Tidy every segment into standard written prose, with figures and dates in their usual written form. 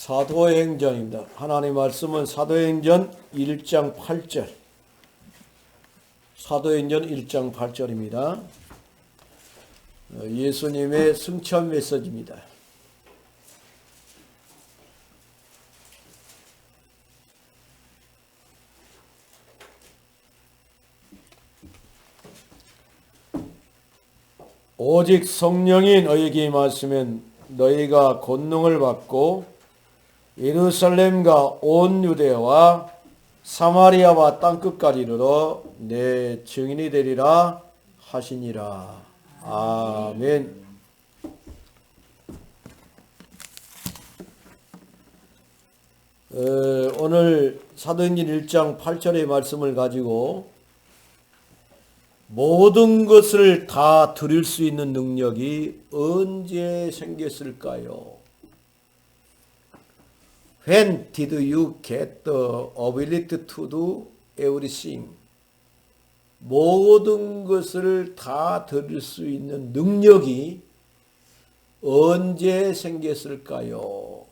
사도행전입니다. 하나님 말씀은 사도행전 1장 8절. 사도행전 1장 8절입니다. 예수님의 승천 메시지입니다. 오직 성령이 너희에게 임하시면 너희가 권능을 받고 예루살렘과 온 유대와 사마리아와 땅끝까지 이르러 내 증인이 되리라 하시니라. 아멘. 오늘 사도행전 1장 8절의 말씀을 가지고 모든 것을 다 드릴 수 있는 능력이 언제 생겼을까요? When did you get the ability to do everything? 모든 것을 다 드릴 수 있는 능력이 언제 생겼을까요?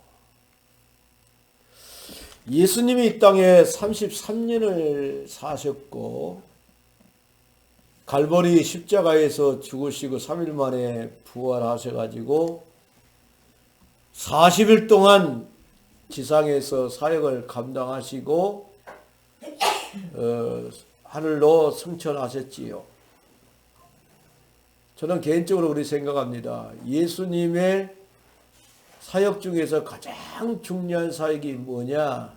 예수님이 이 땅에 33년을 사셨고 갈보리 십자가에서 죽으시고 3일 만에 부활하셔가지고 40일 동안 지상에서 사역을 감당하시고 하늘로 승천하셨지요. 저는 개인적으로 그렇게 생각합니다. 예수님의 사역 중에서 가장 중요한 사역이 뭐냐?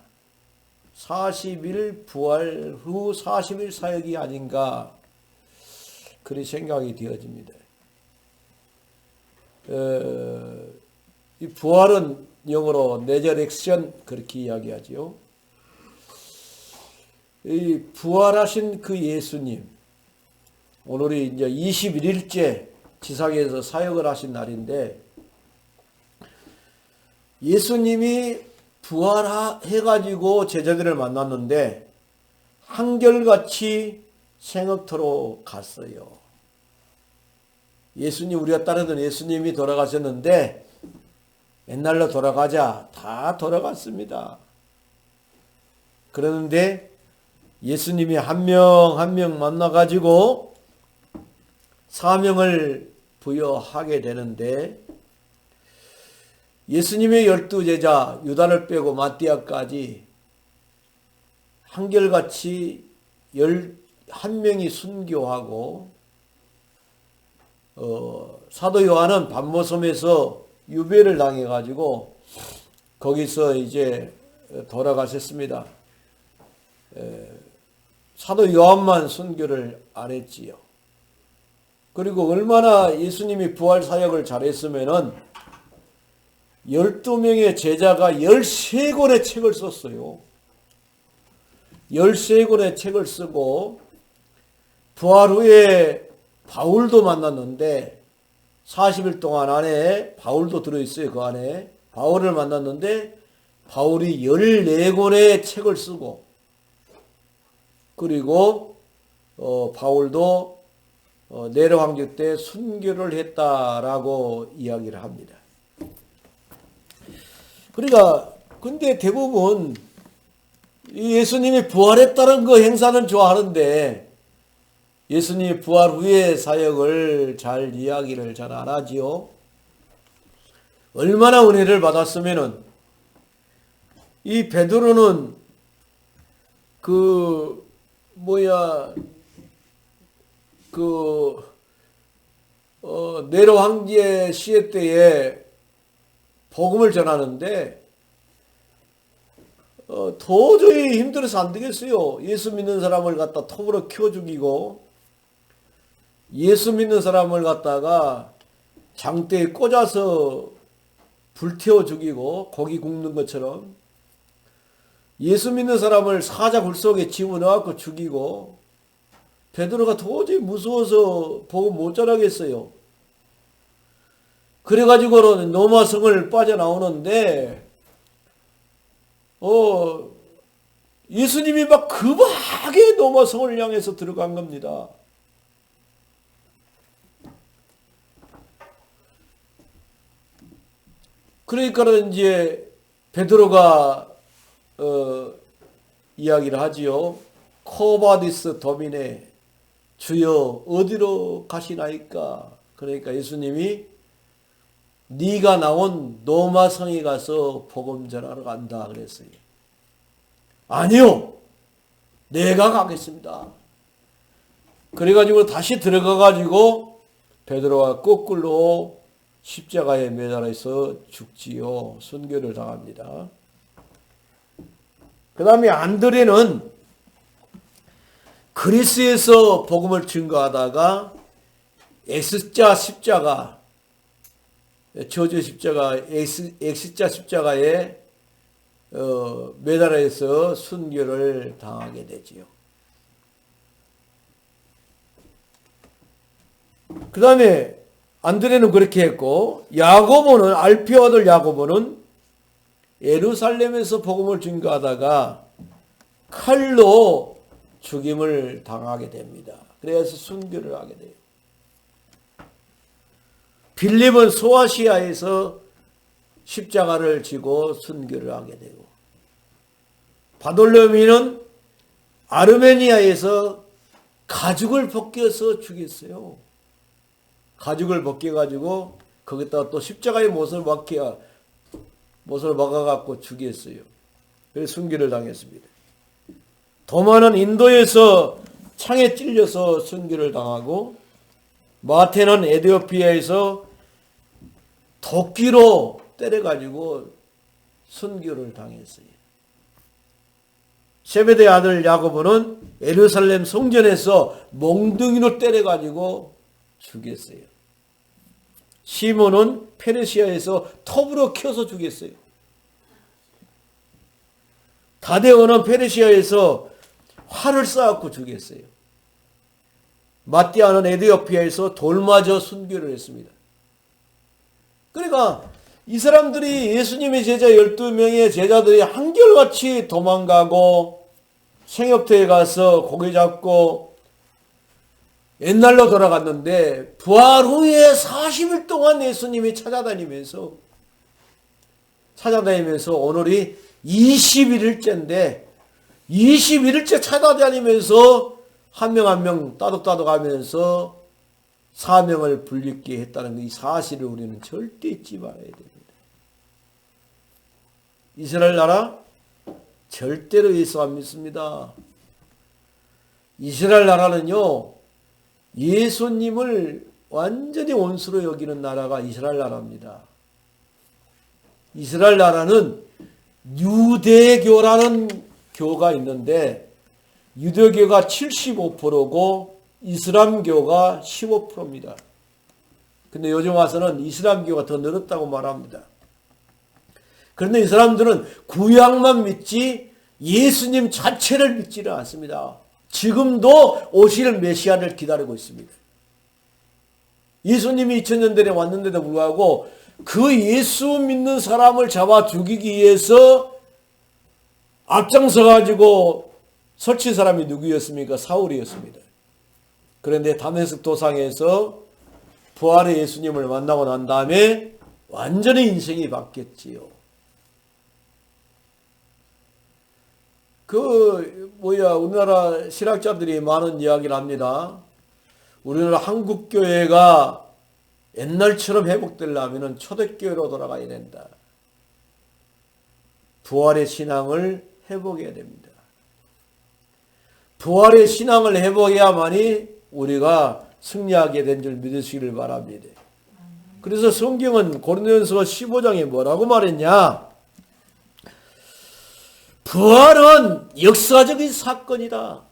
40일 부활 후 40일 사역이 아닌가 그런 생각이 되어집니다. 이 부활은 영어로 resurrection 그렇게 이야기하지요. 이 부활하신 그 예수님, 오늘이 이제 21일째 지상에서 사역을 하신 날인데 예수님이 부활해가지고 제자들을 만났는데 한결같이 생업터로 갔어요. 예수님, 우리가 따르던 예수님이 돌아가셨는데 옛날로 돌아가자 다 돌아갔습니다. 그러는데 예수님이 한 명 한 명 만나가지고 사명을 부여하게 되는데 예수님의 12제자 유다를 빼고 마띠아까지 한결같이 11명이 순교하고 사도 요한은 반모섬에서 유배를 당해가지고 거기서 이제 돌아가셨습니다. 사도 요한만 순교를 안 했지요. 그리고 얼마나 예수님이 부활 사역을 잘했으면은 12명의 제자가 13권의 책을 썼어요. 13권의 책을 쓰고 부활 후에 바울도 만났는데 40일 동안 안에 바울도 들어있어요. 그 안에 바울을 만났는데 바울이 14권의 책을 쓰고 그리고 바울도 네로 황제 때 순교를 했다라고 이야기를 합니다. 그러니까 근데 대부분 예수님이 부활했다는 그 행사는 좋아하는데 예수님이 부활 후의 사역을 잘 이야기를 잘 안 하지요. 얼마나 은혜를 받았으면은 이 베드로는 네로 황제 시해 때에 복음을 전하는데 도저히 힘들어서 안 되겠어요. 예수 믿는 사람을 갖다 톱으로 켜 죽이고 예수 믿는 사람을 갖다가 장대에 꽂아서 불태워 죽이고 고기 굽는 것처럼 예수 믿는 사람을 사자 굴 속에 집어넣어갖고 죽이고 베드로가 도저히 무서워서 복음 못 전하겠어요. 그래가지고는 노마성을 빠져나오는데 예수님이 막 급하게 노마성을 향해서 들어간 겁니다. 그러니까는 이제 베드로가 이야기를 하지요. 코바디스 도미네, 주여 어디로 가시나이까? 그러니까 예수님이 네가 나온 노마성에 가서 복음 전하러 간다 그랬어요. 아니요, 내가 가겠습니다. 그래가지고 다시 들어가가지고 베드로가 거꾸로 십자가에 매달려서 죽지요. 순교를 당합니다. 그 다음에 안드레는 그리스에서 복음을 증거하다가 X자 십자가, 저주 십자가, X자 십자가에 매달려서 순교를 당하게 되지요. 그 다음에 안드레는 그렇게 했고, 야고보는, 알피오 아들 야고보는 예루살렘에서 복음을 증거하다가 칼로 죽임을 당하게 됩니다. 그래서 순교를 하게 돼요. 빌립은 소아시아에서 십자가를 지고 순교를 하게 되고, 바돌로미는 아르메니아에서 가죽을 벗겨서 죽였어요. 가죽을 벗겨가지고 거기다가 또 십자가의 못을 박아갖고 죽였어요. 그래서 순교를 당했습니다. 도마는 인도에서 창에 찔려서 순교를 당하고, 마태는 에티오피아에서 도끼로 때려가지고 순교를 당했어요. 세베대 아들 야고보는 예루살렘 성전에서 몽둥이로 때려가지고 죽였어요. 시몬은 페르시아에서 톱으로 켜서 죽였어요. 다데오는 페르시아에서 활을 쏴갖고 죽였어요. 마띠아는 에티오피아에서 돌 맞아 순교를 했습니다. 그러니까 이 사람들이 예수님의 제자 12명의 제자들이 한결같이 도망가고 생협터에 가서 고기 잡고 옛날로 돌아갔는데, 부활 후에 40일 동안 예수님이 찾아다니면서 오늘이 21일째인데 21일째 찾아다니면서 한 명 한 명 따독따독 하면서 사명을 불리게 했다는 이 사실을 우리는 절대 잊지 말아야 됩니다. 이스라엘 나라 절대로 예수 안 믿습니다. 이스라엘 나라는요, 예수님을 완전히 원수로 여기는 나라가 이스라엘 나라입니다. 이스라엘 나라는 유대교라는 교가 있는데, 유대교가 75%고 이슬람교가 15%입니다. 근데 요즘 와서는 이슬람교가 더 늘었다고 말합니다. 그런데 이 사람들은 구약만 믿지 예수님 자체를 믿지는 않습니다. 지금도 오실 메시아를 기다리고 있습니다. 예수님이 2000년 전에 왔는데도 불구하고 그 예수 믿는 사람을 잡아 죽이기 위해서 앞장서 가지고 설친 사람이 누구였습니까? 사울이었습니다. 그런데 다메섹 도상에서 부활의 예수님을 만나고 난 다음에 완전히 인생이 바뀌었지요. 우리나라 신학자들이 많은 이야기를 합니다. 우리나라 한국교회가 옛날처럼 회복되려면 초대교회로 돌아가야 된다. 부활의 신앙을 회복해야 됩니다. 부활의 신앙을 회복해야만이 우리가 승리하게 된 줄 믿으시기를 바랍니다. 그래서 성경은 고린도전서 15장에 뭐라고 말했냐? 부활은 역사적인 사건이다.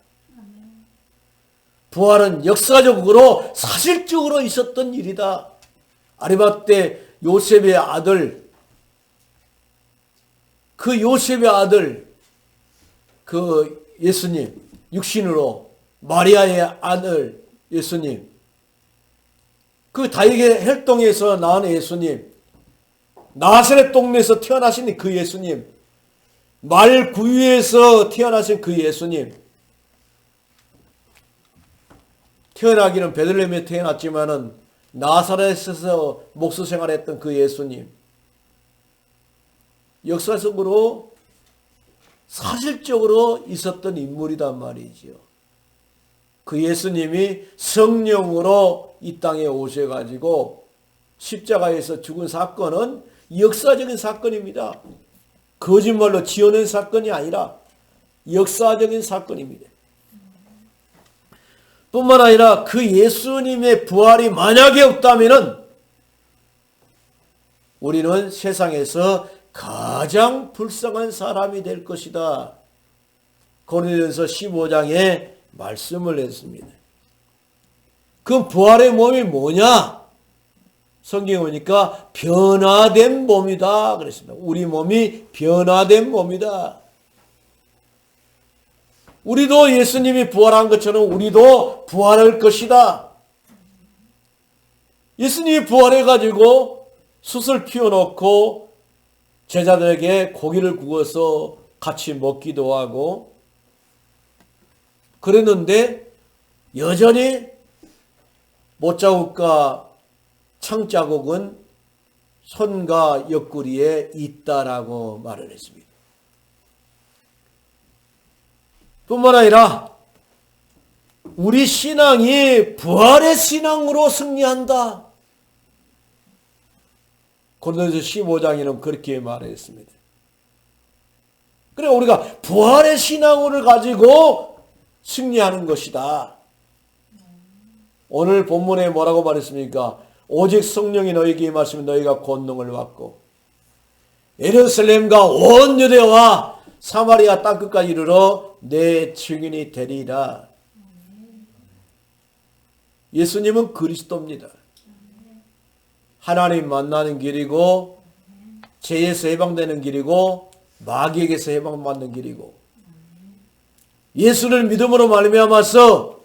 부활은 역사적으로 사실적으로 있었던 일이다. 아리마대 요셉의 아들, 그 요셉의 아들, 그 예수님, 육신으로 마리아의 아들 예수님, 그 다윗의 혈통에서 낳은 예수님, 나사렛 동네에서 태어나신 그 예수님, 말 구유에서 태어나신 그 예수님, 태어나기는 베들레헴에 태어났지만은 나사렛에서 목수 생활했던 그 예수님, 역사적으로 사실적으로 있었던 인물이란 말이지요. 그 예수님이 성령으로 이 땅에 오셔가지고 십자가에서 죽은 사건은 역사적인 사건입니다. 거짓말로 지어낸 사건이 아니라 역사적인 사건입니다. 뿐만 아니라 그 예수님의 부활이 만약에 없다면 우리는 세상에서 가장 불쌍한 사람이 될 것이다. 고린도전서 15장에 말씀을 했습니다. 그 부활의 몸이 뭐냐? 성경에 보니까 변화된 몸이다 그랬습니다. 우리 몸이 변화된 몸이다. 우리도 예수님이 부활한 것처럼 우리도 부활할 것이다. 예수님이 부활해가지고 숯을 피워놓고 제자들에게 고기를 구워서 같이 먹기도 하고 그랬는데 여전히 못자국과 창자국은 손과 옆구리에 있다라고 말을 했습니다. 뿐만 아니라 우리 신앙이 부활의 신앙으로 승리한다. 고린도전서 15장에는 그렇게 말했습니다. 그래 우리가 부활의 신앙을 가지고 승리하는 것이다. 오늘 본문에 뭐라고 말했습니까? 오직 성령이 너희에게 임하시면 너희가 권능을 받고 예루살렘과 온 유대와 사마리아 땅끝까지 이르러 내 증인이 되리라. 예수님은 그리스도입니다. 하나님 만나는 길이고 죄에서 해방되는 길이고 마귀에게서 해방받는 길이고 예수를 믿음으로 말미암아서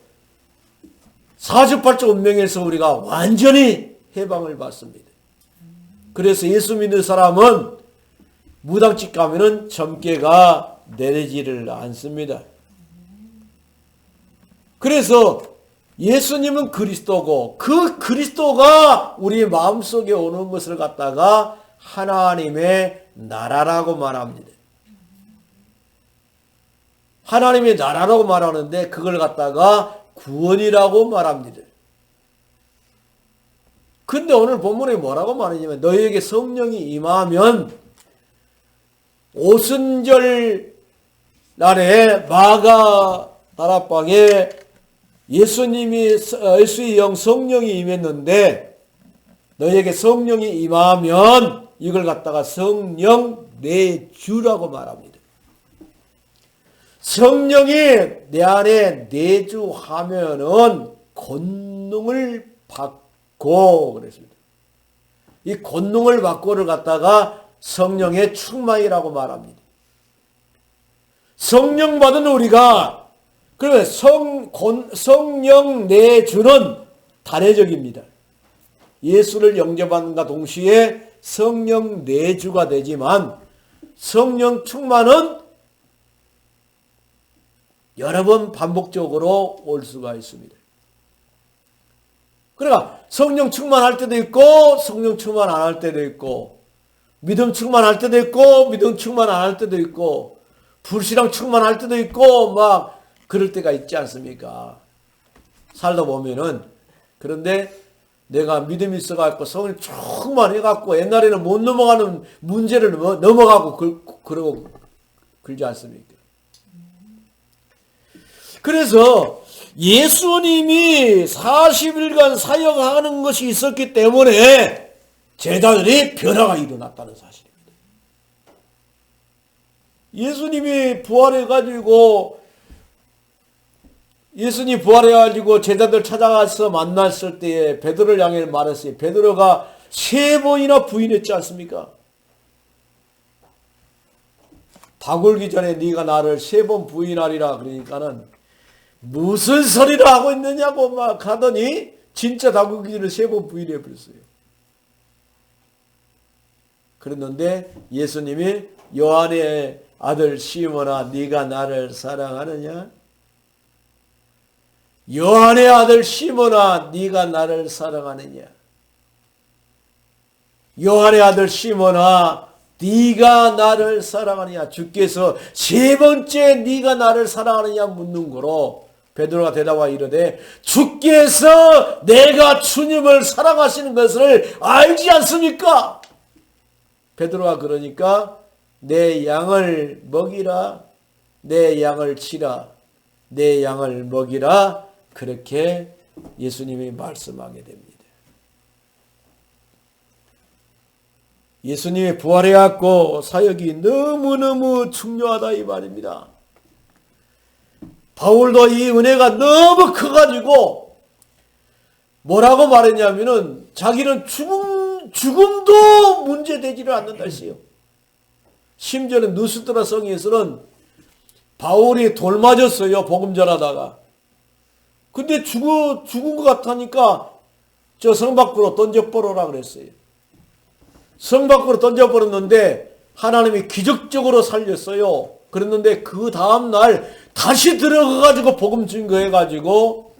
사주팔적 운명에서 우리가 완전히 해방을 받습니다. 그래서 예수 믿는 사람은 무당집 가면은 점괘가 내리지를 않습니다. 그래서 예수님은 그리스도고 그 그리스도가 우리 마음속에 오는 것을 갖다가 하나님의 나라라고 말합니다. 하나님의 나라라고 말하는데 그걸 갖다가 구원이라고 말합니다. 근데 오늘 본문에 뭐라고 말하냐면 너희에게 성령이 임하면 오순절 날에 마가 다락방에 예수의 영 성령이 임했는데 너희에게 성령이 임하면 이걸 갖다가 성령 내주라고 말합니다. 성령이 내 안에 내주하면은 권능을 받고 그랬습니다. 이 권능을 받고를 갖다가 성령의 충만이라고 말합니다. 성령 받은 우리가 그러면 성령 내주는 단회적입니다. 예수를 영접함과 동시에 성령 내주가 되지만 성령 충만은 여러 번 반복적으로 올 수가 있습니다. 그러니까 성령 충만할 때도 있고 성령 충만 안 할 때도 있고 믿음 충만할 때도 있고 믿음 충만 안 할 때도 있고 불신앙 충만할 때도 있고 막 그럴 때가 있지 않습니까? 살다 보면은 그런데 내가 믿음이 있어갖고 성령 충만해갖고 옛날에는 못 넘어가는 문제를 넘어가고 그러고 그러지 않습니까? 그래서 예수님이 40일간 사역하는 것이 있었기 때문에 제자들이 변화가 일어났다는 사실입니다. 예수님이 부활해가지고 제자들 찾아가서 만났을 때에 베드로를 향해 말했어요. 베드로가 3번이나 부인했지 않습니까? 다 굴기 전에 네가 나를 3번 부인하리라 그러니까는 무슨 소리를 하고 있느냐고 막 하더니 진짜 다 굴기 전에 3번 부인해 버렸어요. 그랬는데 예수님이 요한의 아들 시몬아 네가 나를 사랑하느냐? 요한의 아들 시몬아 네가 나를 사랑하느냐? 요한의 아들 시몬아 네가 나를 사랑하느냐? 주께서 세 번째 네가 나를 사랑하느냐 묻는 거로 베드로가 대답하여 이르되 주께서 내가 주님을 사랑하시는 것을 알지 않습니까? 베드로가 그러니까 내 양을 먹이라, 내 양을 치라, 내 양을 먹이라, 그렇게 예수님이 말씀하게 됩니다. 예수님이 부활해갖고 사역이 너무너무 중요하다 이 말입니다. 바울도 이 은혜가 너무 커가지고 뭐라고 말했냐면은 자기는 죽음도 문제되지를 않는다 했어요. 심지어는 누스트라 성에서는 바울이 돌 맞았어요. 복음 전하다가. 근데 죽은 것 같으니까 저 성 밖으로 던져버려라 그랬어요. 성 밖으로 던져버렸는데 하나님이 기적적으로 살렸어요. 그랬는데 그 다음날 다시 들어가가지고 복음 증거해가지고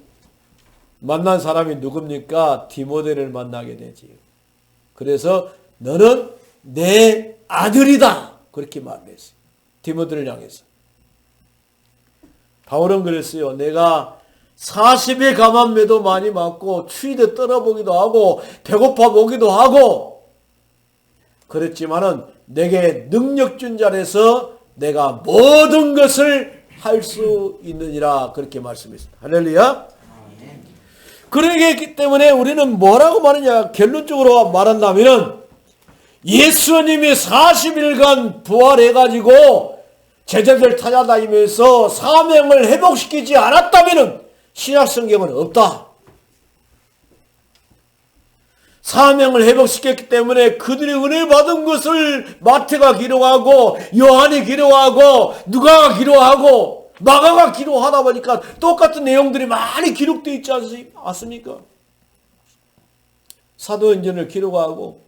만난 사람이 누굽니까? 디모데를 만나게 되지요. 그래서 너는 내 아들이다. 그렇게 말했어요. 디모데를 향해서. 바울은 그랬어요. 내가 40의 감암매도 많이 맞고 추위도 떨어보기도 하고 배고파 보기도 하고 그랬지만은 내게 능력 준 자라서 내가 모든 것을 할 수 있느니라 그렇게 말씀했습니다. 할렐루야. 그러기 때문에 우리는 뭐라고 말하냐 결론적으로 말한다면은 예수님이 40일간 부활해가지고 제자들 찾아다니면서 사명을 회복시키지 않았다면은 신약성경은 없다. 사명을 회복시켰기 때문에 그들이 은혜 받은 것을 마태가 기록하고 요한이 기록하고 누가가 기록하고 마가가 기록하다 보니까 똑같은 내용들이 많이 기록되어 있지 않습니까? 사도행전을 기록하고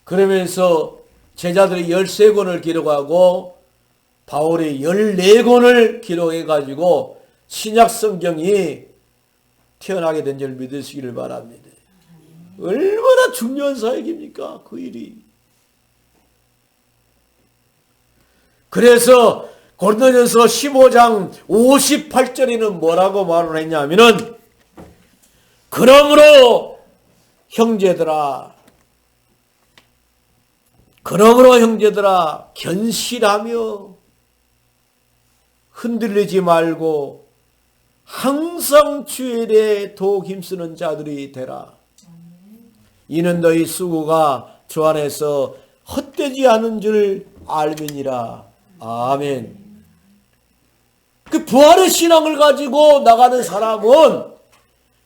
그러면서 제자들이 13권을 기록하고 바울이 14권을 기록해가지고 신약성경이 태어나게 된 줄 믿으시기를 바랍니다. 얼마나 중요한 사역입니까? 그 일이. 그래서 고린도전서 15장 58절에는 뭐라고 말을 했냐면은 그러므로 형제들아 견실하며 흔들리지 말고 항상 주의 일에 더욱 힘쓰는 자들이 되라. 이는 너희 수고가 주 안에서 헛되지 않은 줄 알미니라. 아멘. 그 부활의 신앙을 가지고 나가는 사람은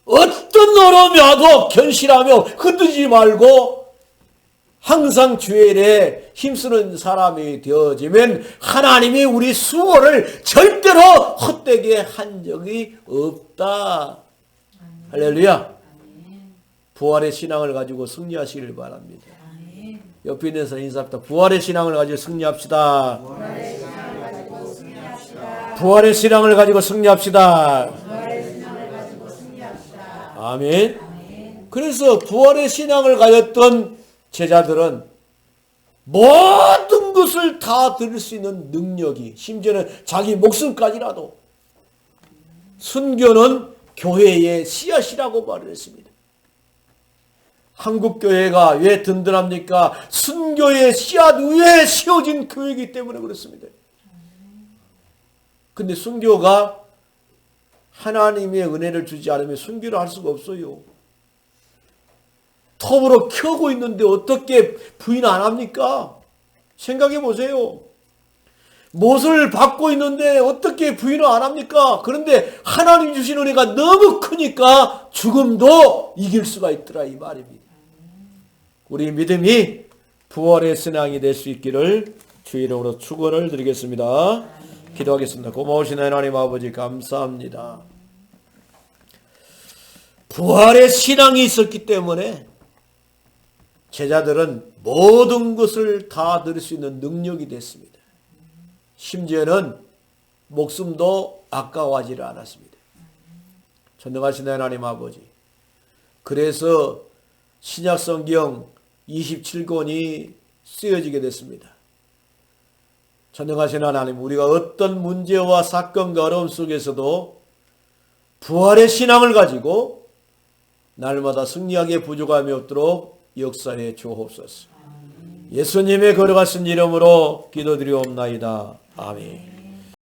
어떤 어려움이 와도 견실하며 흔들리지 말고 항상 주의 일에 힘쓰는 사람이 되어지면 하나님이 우리 수고를 절대로 헛되게 한 적이 없다. 할렐루야. 부활의 신앙을 가지고 승리하시길 바랍니다. 옆에 있는 사람 인사합니다. 부활의 신앙을 가지고 승리합시다. 부활의 신앙을 가지고 승리합시다. 아멘. 그래서 부활의 신앙을 가졌던 제자들은 모든 것을 다 들을 수 있는 능력이 심지어는 자기 목숨까지라도 순교는 교회의 씨앗이라고 말을 했습니다. 한국교회가 왜 든든합니까? 순교의 씨앗 위에 씌워진 교회이기 때문에 그렇습니다. 근데 순교가 하나님의 은혜를 주지 않으면 순교를 할 수가 없어요. 톱으로 켜고 있는데 어떻게 부인 안 합니까? 생각해 보세요. 못을 받고 있는데 어떻게 부인을 안 합니까? 그런데 하나님 주신 은혜가 너무 크니까 죽음도 이길 수가 있더라 이 말입니다. 우리 믿음이 부활의 신앙이 될 수 있기를 주의 이름으로 축원을 드리겠습니다. 기도하겠습니다. 고마우신 하나님 아버지 감사합니다. 부활의 신앙이 있었기 때문에 제자들은 모든 것을 다 들을 수 있는 능력이 됐습니다. 심지어는 목숨도 아까워하지를 않았습니다. 전능하신 하나님 아버지. 그래서 신약성경 27권이 쓰여지게 됐습니다. 전능하신 하나님, 우리가 어떤 문제와 사건과 어려움 속에서도 부활의 신앙을 가지고 날마다 승리하게 부족함이 없도록 역사해 주옵소서. 예수님의 거룩하신 이름으로 기도드리옵나이다. 아멘.